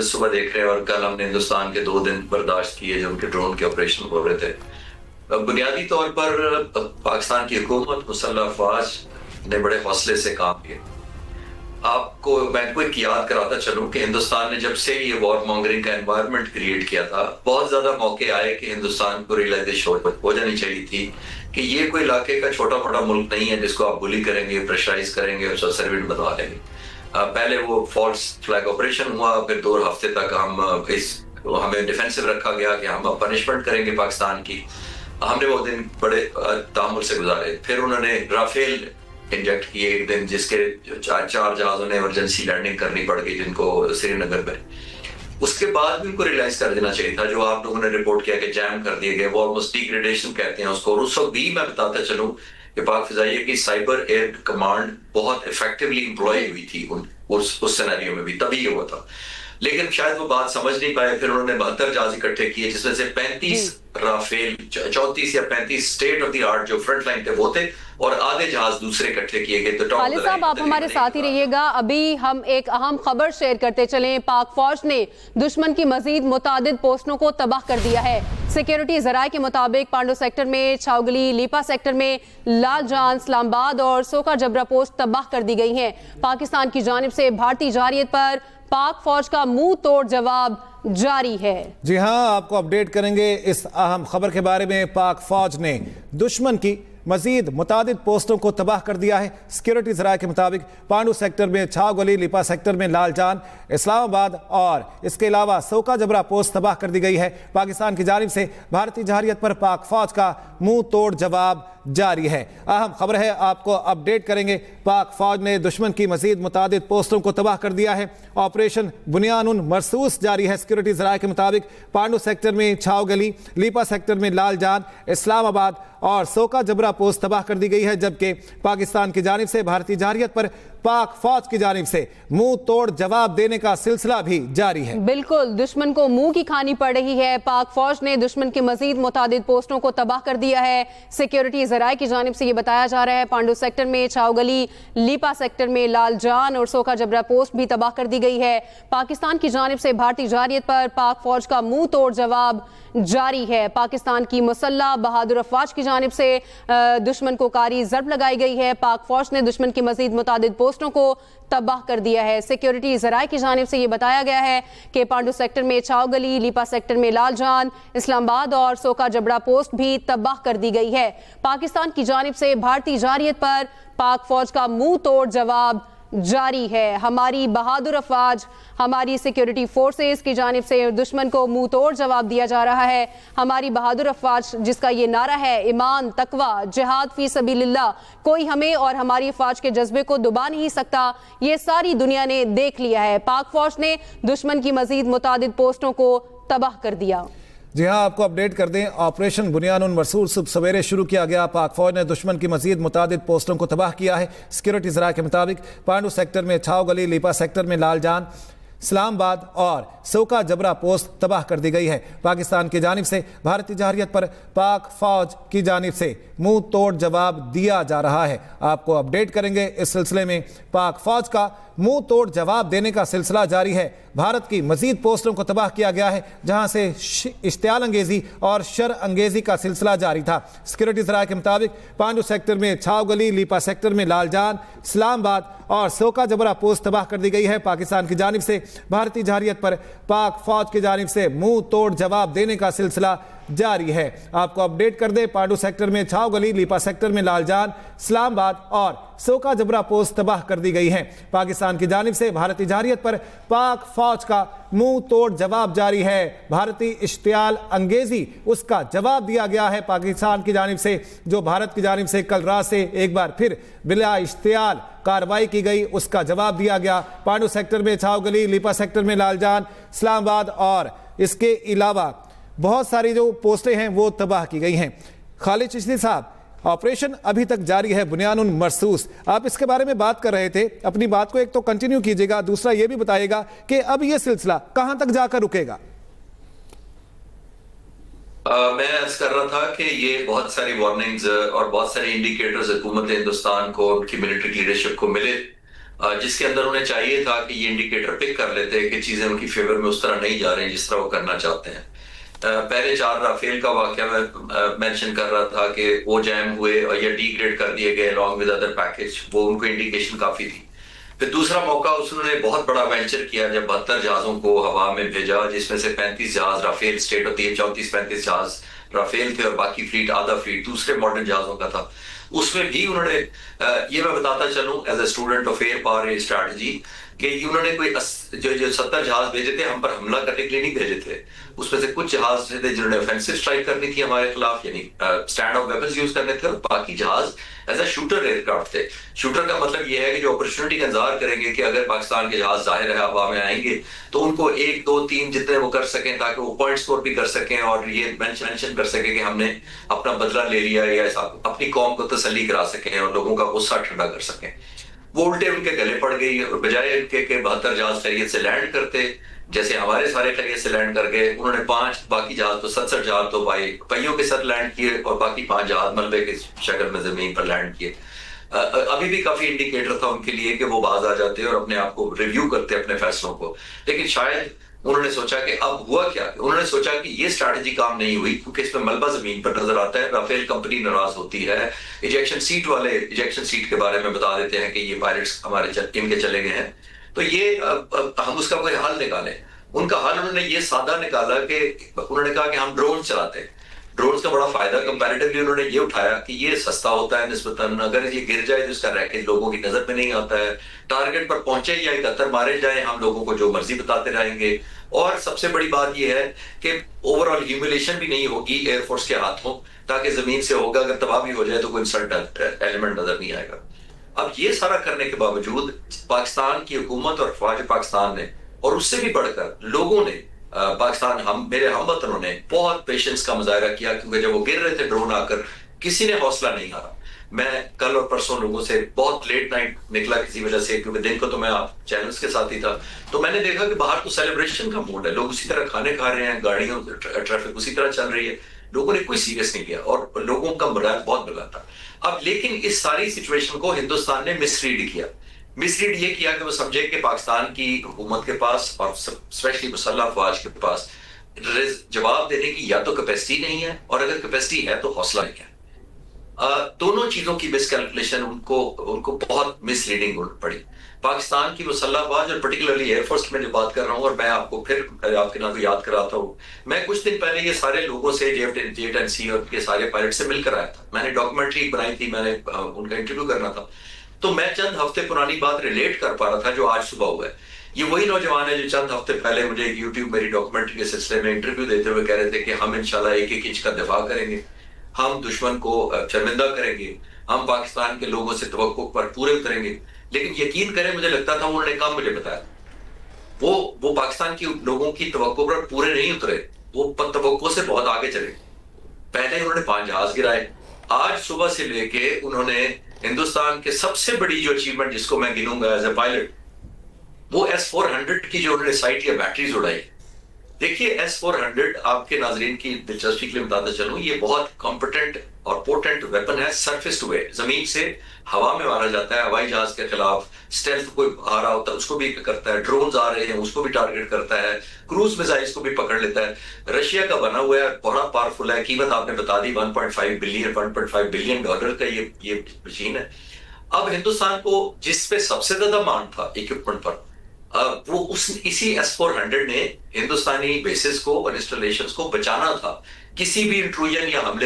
सुबह देख रहे हैं और कल हमने हिंदुस्तान के 2 दिन बर्दाश्त किए जो उनके ड्रोन के ऑपरेशन हो रहे थे। बुनियादी तौर पर पाकिस्तान की हुकूमत, मुसल्लह अफवाज ने बड़े हौसले से काम किए। आपको मैं एक याद कराता चलूं कि हिंदुस्तान ने जब से ये वॉर मॉन्गरिंग का एनवायरनमेंट क्रिएट किया था, बहुत ज्यादा मौके आए कि हिंदुस्तान को रियलाइजेशन हो जानी चाहिए थी कि ये कोई इलाके का छोटा मोटा मुल्क नहीं है जिसको आप बुली करेंगे, प्रेशराइज करेंगे और सर्वेंट बनवा लेंगे। पहले वो फॉल्स फ्लैग ऑपरेशन हुआ, फिर 2 हफ्ते तक हमें डिफेंसिव रखा गया कि हम पनिशमेंट करेंगे पाकिस्तान की। हमने वो दिन बड़े तामुल से गुजारे। फिर उन्होंने राफेल इंजेक्ट किए एक दिन, जिसके 4 जहाजों ने इमरजेंसी लैंडिंग करनी पड़ गई जिनको श्रीनगर में। उसके बाद भी उनको रियलाइज कर देना चाहिए था, जो आप लोगों ने रिपोर्ट किया कि जैम कर दिए गए, वो ऑलमोस्ट डिग्रेडेशन कहते हैं उसको। और उस वक्त भी मैं बताता चलूं कि पाक फिजाइया की साइबर एयर कमांड बहुत इफेक्टिवली इंप्लॉय हुई थी उस सिनेरियो में भी, तभी ये हुआ था। लेकिन शायद वो बात समझ नहीं पाए। फिर उन्होंने 72 जहाज इकट्ठे किए, जिसमें से 35 राफेल, 34 या 35 स्टेट ऑफ द आर्ट जो फ्रंट लाइन थे वो थे, और आधे जहाज दूसरे इकट्ठे किए गए। तो खालिद साहब, आप हमारे साथ ही रहिएगा। अभी हम एक अहम खबर शेयर करते चलें। पाक फौज ने दुश्मन की मजीद मुतादिद पोस्टों को तबाह कर दिया है। सिक्योरिटी जराये के मुताबिक पांडु सेक्टर में, छावगली, लीपा सेक्टर में लालजान, इस्लामाबाद और सोका जबरा पोस्ट तबाह कर दी गई हैं। पाकिस्तान की जानिब से भारतीय जारियत पर पाक फौज का मुंह तोड़ जवाब जारी है। जी हां, आपको अपडेट करेंगे इस अहम खबर के बारे में। पाक फौज ने दुश्मन की मजीद मुतादिद पोस्टों को तबाह कर दिया है। सिक्योरिटी जराये के मुताबिक पांडु सेक्टर में छावगली, लिपा सेक्टर में लालजान, इस्लामाबाद और इसके अलावा सोका जबरा पोस्ट तबाह कर दी गई है। पाकिस्तान की जानिब से भारतीय जारियत पर पाक फौज का मुंह तोड़ जवाब जारी है। अहम खबर है, आपको अपडेट करेंगे। पाक फौज ने दुश्मन की मजीद मुतादिद पोस्टों को तबाह कर दिया है। ऑपरेशन बुनियानुन मरसूस जारी है। सिक्योरिटी जराये के मुताबिक पांडु सेक्टर में छावगली, लीपा सेक्टर में लालजान, इस्लामाबाद और सोका जबरा पोस्ट तबाह कर दी गई है, जबकि पाकिस्तान की जानिब से भारतीय जारियत पर पाक फौज की जानिब से मुंह तोड़ जवाब देने का सिलसिला भी जारी है। बिल्कुल, दुश्मन को मुंह की खानी पड़ रही है। पाक फौज ने दुश्मन की मजीद मुतादिद पोस्टों को तबाह कर दिया है। सिक्योरिटी जराये की जानिब से यह बताया जा रहा है पांडु सेक्टर में छावगली, लीपा सेक्टर में लालजान और सोका जबरा पोस्ट भी तबाह कर दी गई है। पाकिस्तान की जानिब से भारतीय जारियत पर पाक फौज का मुंह तोड़ जवाब जारी है। पाकिस्तान की मुसल्लह बहादुर अफवाज की जानिब से दुश्मन को कारी जरब लगाई गई है। पाक फौज ने दुश्मन की मजीद मुतादिद पोस्टों को तबाह कर दिया है। सिक्योरिटी जराये की जानिब से यह बताया गया है कि पांडु सेक्टर में छावगली, लीपा सेक्टर में लालजान, इस्लामाबाद और सोका जबरा पोस्ट भी तबाह कर दी गई है। पाकिस्तान की जानिब से भारतीय जारियत पर पाक फौज का मुंह तोड़ जवाब जारी है। हमारी बहादुर अफवाज, हमारी सिक्योरिटी फोर्सेस की जानिब से दुश्मन को मुंह तोड़ जवाब दिया जा रहा है। हमारी बहादुर अफवाज, जिसका ये नारा है ईमान, तकवा, जिहाद फी सबीलिल्लाह, कोई हमें और हमारी अफवाज के जज्बे को दबा नहीं सकता, ये सारी दुनिया ने देख लिया है। पाक फौज ने दुश्मन की मजीद मुतादिद पोस्टों को तबाह कर दिया। जी हाँ, आपको अपडेट कर दें, ऑपरेशन बुनियानुन मरसूस सुबह सवेरे शुरू किया गया। पाक फौज ने दुश्मन की मजीद मुतादिद पोस्टों को तबाह किया है। सिक्योरिटी जराये के मुताबिक पांडु सेक्टर में छावगली, लीपा सेक्टर में लालजान, इस्लामाबाद और सोका जबरा पोस्ट तबाह कर दी गई है। पाकिस्तान की जानिब से भारतीय जारियत पर पाक फौज की जानिब से मुंह तोड़ जवाब दिया जा रहा है। आपको अपडेट करेंगे इस सिलसिले में। पाक फौज का मुंह तोड़ जवाब देने का सिलसिला जारी है। भारत की मजीद पोस्टों को तबाह किया गया है, जहां से इश्तियाल अंगेजी और शर अंगेजी का सिलसिला जारी था। सिक्योरिटी जराये के मुताबिक पांडु सेक्टर में छावगली, लीपा सेक्टर में लालजान, इस्लामाबाद और सोका जबरा पोस्ट तबाह कर दी गई है। पाकिस्तान की जानिब से भारतीय जारियत पर पाक फौज की जानिब से मुंह तोड़ जवाब देने का सिलसिला जारी है। आपको अपडेट कर दे, पांडु सेक्टर में छावगली, लीपा सेक्टर में लालजान, इस्लामाबाद और सोका जबरा पोस्ट तबाह कर दी गई है। पाकिस्तान की जानिब से भारतीय जारियत पर पाक फौज का मुंह तोड़ जवाब जारी है। भारतीय इश्तियाल अंगेजी, उसका जवाब दिया गया है पाकिस्तान की जानिब से, जो भारत की जानिब से कल रात से एक बार फिर बिला इश्तियाल कार्रवाई की गई, उसका जवाब दिया गया। पांडु सेक्टर में छावगली, लीपा सेक्टर में लालजान, इस्लामाबाद और इसके अलावा बहुत सारी जो पोस्टें हैं वो तबाह की गई हैं। खालिद चिश्ती साहब, ऑपरेशन अभी तक जारी है बुनियानुन मरसूस, आप इसके बारे में बात कर रहे थे, अपनी बात को एक तो कंटिन्यू कीजिएगा, दूसरा ये भी बताइएगा कि अब ये सिलसिला कहां तक जाकर रुकेगा। मैं अर्ज कर रहा था कि ये बहुत सारी वार्निंग्स और बहुत सारे इंडिकेटर्स हुकूमत हिंदुस्तान को, उनकी मिलिट्री लीडरशिप को मिले जिसके अंदर उन्हें चाहिए था कि ये इंडिकेटर पिक कर लेते कि चीजें उनकी फेवर में उस तरह नहीं जा रही जिस तरह वो करना चाहते हैं। पहले 4 राफेल का वाकया मैं मेंशन कर रहा था कि वो जैम हुए और या डिग्रेड कर दिए गए अलॉन्ग विद अदर पैकेज, वो उनको इंडिकेशन काफी थी। फिर दूसरा मौका उसने बहुत बड़ा वेंचर किया जब 72 जहाजों को हवा में भेजा, जिसमें से 35 जहाज राफेल स्टेट होती है, 34-35 जहाज राफेल थे और बाकी फ्लीट, आधा फ्लीट दूसरे मॉडर्न जहाजों का था। उसमें भी उन्होंने ये मैं बताता चलूं as a student of air power strategy कि उन्होंने कोई जो 70 जहाज भेजे थे हम पर हमला करने के लिए नहीं भेजे थे। उसमें से कुछ जहाज थे जिन्होंने ऑफेंसिव स्ट्राइक करनी थी हमारे खिलाफ, यानी स्टैंड ऑफ वेपन्स यूज करने थे, और बाकी जहाज एज ए शूटर एयरक्राफ्ट थे। शूटर का मतलब यह है कि जो अपॉर्चुनिटी का इंतजार करेंगे कि अगर पाकिस्तान के जहाज जाहिर है हवा में आएंगे तो उनको 1, 2, 3 जितने वो कर सकें ताकि वो पॉइंट स्कोर भी कर सकें और ये मेंशन कर सके कि हमने अपना बदला ले लिया या अपनी कौम को तसल्ली करा सकें और लोगों का गुस्सा ठंडा कर सकें। वो उल्टे उनके गले पड़ गई और बजाय उनके के 72 जहाज खैरियत से लैंड करते जैसे हमारे सारे खैरियत से लैंड कर गए, उन्होंने 5 बाकी जहाज तो 67 जहाज तो भाई पहियों के साथ लैंड किए और बाकी 5 जहाज मलबे के शक्ल में जमीन पर लैंड किए। अभी भी काफी इंडिकेटर था उनके लिए कि वो बाज आ जाते और अपने आप को रिव्यू करते अपने फैसलों को, लेकिन शायद उन्होंने सोचा कि अब हुआ क्या, उन्होंने सोचा कि ये स्ट्रैटेजी काम नहीं हुई क्योंकि इसमें मलबा जमीन पर नजर आता है। राफेल कंपनी नाराज होती है, इजेक्शन सीट वाले इजेक्शन सीट के बारे में बता देते हैं कि ये पायलट्स हमारे इनके चले गए हैं, तो ये हम उसका कोई हल निकालें। उनका हल उन्होंने ये सादा निकाला कि उन्होंने कहा कि हम ड्रोन चलाते हैं। ड्रोन्स का बड़ा फायदा कंपैरेटिवली उन्होंने ये उठाया कि ये सस्ता होता है निस्बतन, अगर ये गिर जाए तो इसका रैकेट लोगों की नजर में नहीं आता है, टारगेट पर पहुंचे या 71 मारे जाए हम लोगों को जो मर्जी बताते रहेंगे, और सबसे बड़ी बात यह है कि ओवरऑल ह्यूमिलेशन भी नहीं होगी एयरफोर्स के हाथों, ताकि जमीन से होगा अगर तबाह भी हो जाए तो कोई इंसल्ट एलिमेंट नजर नहीं आएगा। अब ये सारा करने के बावजूद पाकिस्तान की हुकूमत और फौज पाकिस्तान ने और उससे भी बढ़कर लोगों ने पाकिस्तान मेरे हमवतनों ने बहुत पेशेंस का मुजाहरा किया, क्योंकि जब वो गिर रहे थे ड्रोन आकर किसी ने हौसला नहीं हारा। मैं कल और परसों लोगों से बहुत लेट नाइट निकला किसी वजह से, क्योंकि दिन को तो मैं आप चैनल्स के साथ ही था, तो मैंने देखा कि बाहर तो सेलिब्रेशन का मूड है, लोग उसी तरह खाने खा रहे हैं, गाड़ियों ट्रैफिक उसी तरह चल रही है, लोगों ने कोई सीरियस नहीं किया और लोगों का मोरल बहुत मिला था। अब लेकिन इस सारी सिचुएशन को हिंदुस्तान ने मिसरीड किया। मिसरीड ये किया कि वो समझे कि पाकिस्तान की हुकूमत के पास और स्पेशली मुसल्लह अफवाज के पास जवाब देने की या तो कैपेसिटी नहीं है, और अगर कैपेसिटी है तो हौसला नहीं है। दोनों चीजों की मिसकैलकुलेशन उनको बहुत मिसलीडिंग पड़ी। पाकिस्तान की मुसल्लह अफवाज और पर्टिकुलरली एयरफोर्स की मैं जो बात कर रहा हूँ, और मैं आपको फिर आपके नाम को याद कराता हूँ, मैं कुछ दिन पहले ये सारे लोगों से J-10C और के सारे पायलट से मिलकर आया था। मैंने डॉक्यूमेंट्री बनाई थी, मैंने उनका इंटरव्यू करना था, तो मैं चंद हफ्ते पुरानी बात रिलेट कर पा रहा था जो आज सुबह हुआ है। ये वही नौजवान है जो चंद हफ्ते पहले मुझे यूट्यूब मेरी डॉक्यूमेंट्री के सिलसिले में इंटरव्यू देते हुए कह रहे थे कि हम इंशाल्लाह एक इंच का दिफा करेंगे, हम दुश्मन को शर्मिंदा करेंगे, हम पाकिस्तान के लोगों से तवक्को पर पूरे उतरेंगे। लेकिन यकीन करें, मुझे लगता था उन्होंने कम मुझे बताया, वो पाकिस्तान की लोगों की तवक्को पर पूरे नहीं उतरे, वो तवक्को से बहुत आगे चले। पहले उन्होंने 5 जहाज गिराए। आज सुबह से लेके उन्होंने हिंदुस्तान के सबसे बड़ी जो अचीवमेंट जिसको मैं गिनूंगा एज ए पायलट, वो S-400 की जो उन्होंने साइट या बैटरीज उड़ाई। देखिए S-400 आपके नाजरीन की दिलचस्पी के लिए बताता चलूं, ये बहुत कॉम्पिटेंट और पोटेंट वेपन है। सरफेस टू एयर, जमीन से हवा में मारा जाता है, हवाई जहाज के खिलाफ, स्टेल्थ कोई आ रहा होता है उसको भी करता है, ड्रोन्स आ रहे हैं उसको भी टारगेट करता है, क्रूज मिसाइल्स को भी पकड़ लेता है। रशिया का बना हुआ है, बड़ा पावरफुल है, कीमत आपने बता दी $1.5 बिलियन का ये मशीन है। अब हिंदुस्तान को जिस पे सबसे ज्यादा मांग था इक्विपमेंट पर, वो इसी S-400 ने हिंदुस्तानी बेसिस को और इंस्टॉलेशंस को बचाना था किसी भी इंट्रूजन या हमले